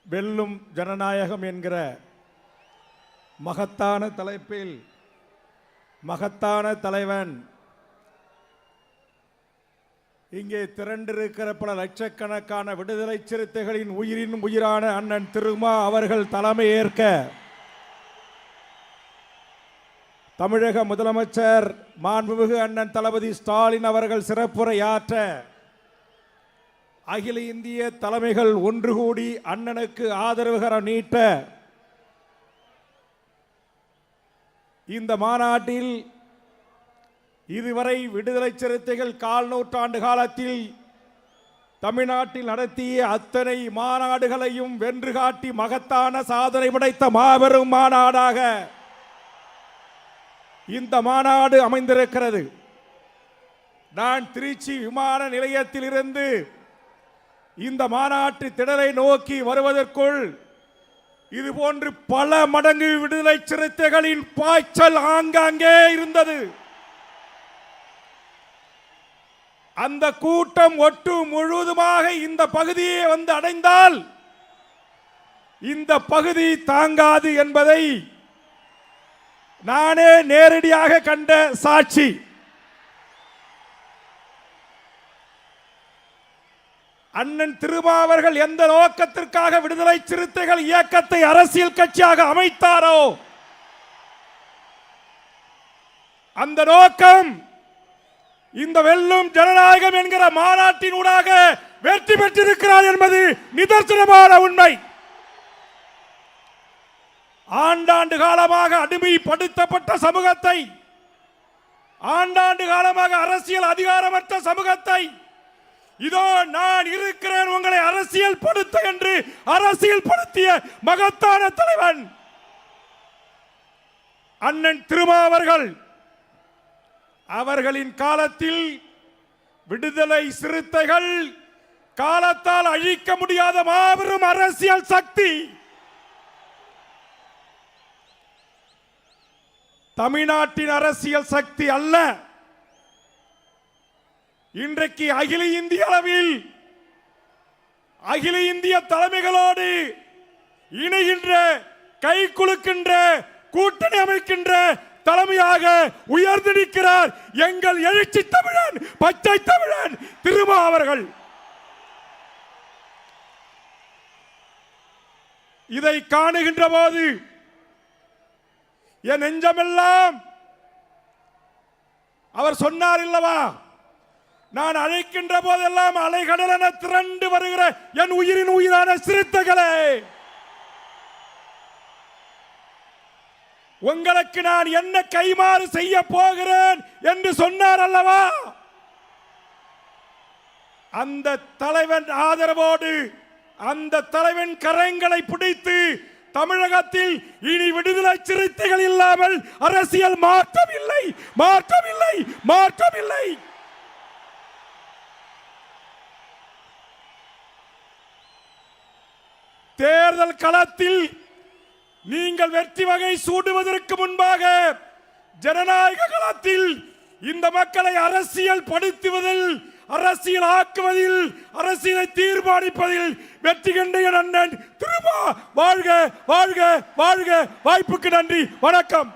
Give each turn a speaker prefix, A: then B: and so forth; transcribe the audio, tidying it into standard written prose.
A: வெல்லும் ஜனநாயகம் என்கிற மகத்தான தலைப்பில் மகத்தான தலைவன் இங்கே திரண்டிருக்கிற பல லட்சக்கணக்கான விடுதலை சிறுத்தைகளின் உயிரின் உயிரான அண்ணன் திருமா அவர்கள் தலைமை ஏற்க தமிழக முதலமைச்சர் மாண்புமிகு அண்ணன் தளபதி ஸ்டாலின் அவர்கள் சிறப்புரையாற்ற அகில இந்திய தலைமைகள் ஒன்று கூடி அண்ணனுக்கு ஆதரவுகரம் நீட்ட இந்த மாநாட்டில் இதுவரை விடுதலை சிறுத்தைகள் கால் நூற்றாண்டு காலத்தில் தமிழ்நாட்டில் நடத்திய அத்தனை மாநாடுகளையும் வென்று காட்டி மகத்தான சாதனை படைத்த மாபெரும் மாநாடாக இந்த மாநாடு அமைந்திருக்கிறது. நான் திருச்சி விமான நிலையத்தில் இருந்து இந்த மாநாட்டு திடலை நோக்கி வருவதற்குள் இதுபோன்று பல மடங்கு விடுதலை சிறுத்தைகளின் பாய்ச்சல் ஆங்காங்கே இருந்தது. அந்த கூட்டம் ஒட்டு முழுவதுமாக இந்த பகுதியை வந்து அடைந்தால் இந்த பகுதி தாங்காது என்பதை நானே நேரடியாக கண்ட சாட்சி. அண்ணன் திருமாவர்கள் எந்த நோக்கத்திற்காக விடுதலை சிறுத்தைகள் இயக்கத்தை அரசியல் கட்சியாக அமைத்தாரோ அந்த நோக்கம் இந்த வெல்லும் ஜனநாயகம் என்கிற மாநாட்டின் ஊடாக வெற்றி பெற்றிருக்கிறார் என்பது நிதர்சனமான உண்மை. ஆண்டாண்டு காலமாக அடிமைப்படுத்தப்பட்ட சமூகத்தை, ஆண்டாண்டு காலமாக அரசியல் அதிகாரமற்ற சமூகத்தை இதோ நான் இருக்கிறேன் உங்களை அரசியல் படுத்த என்று அரசியல் படுத்திய மகத்தான தலைவன் அண்ணன் திருமாவர்கள். அவர்களின் காலத்தில் விடுதலை சிறுத்தைகள் காலத்தால் அழிக்க முடியாத மாபெரும் அரசியல் சக்தி. தமிழ்நாட்டின் அரசியல் சக்தி அல்ல, இன்றைக்கு அகில இந்திய அளவில் அகில இந்திய தலைமைகளோடு இணைகின்ற, கை குலுக்கின்ற, கூட்டணி அமைக்கின்ற தலைமையாக உயர்ந்திருக்கிறார் எங்கள் எழுச்சி தமிழன், பச்சை தமிழன் திருமா அவர்கள். இதை காணுகின்ற போது என் நெஞ்சமெல்லாம், அவர் சொன்னார் இல்லவா, நான் அழைக்கின்ற போதெல்லாம் அலைகடலென திரண்டு வருகிற என் உயிரின் உயிரான சிறுத்தைகளே, உங்களுக்கு நான் என்ன கைமாறு செய்ய போகிறேன் என்று சொன்னார் அல்லவா. அந்த தலைவன் ஆதரவோடு, அந்த தலைவன் கரங்களை பிடித்து தமிழகத்தில் இனி விடுதலை சிறுத்தைகள் இல்லாமல் அரசியல் மாற்றம் இல்லை, மாற்றம் இல்லை, மாற்றம் இல்லை. தேர்தல் களத்தில் நீங்கள் வெற்றி வகை சூடுவதற்கு முன்பாக ஜனநாயக களத்தில் இந்த மக்களை அரசியல் படுத்துவதில், அரசியல் ஆக்குவதில், அரசியலை தீர்மானிப்பதில் வெற்றி கண்ட அண்ணன் திருமா வாழ்க வாழ்க வாழ்க. வாய்ப்புக்கு நன்றி, வணக்கம்.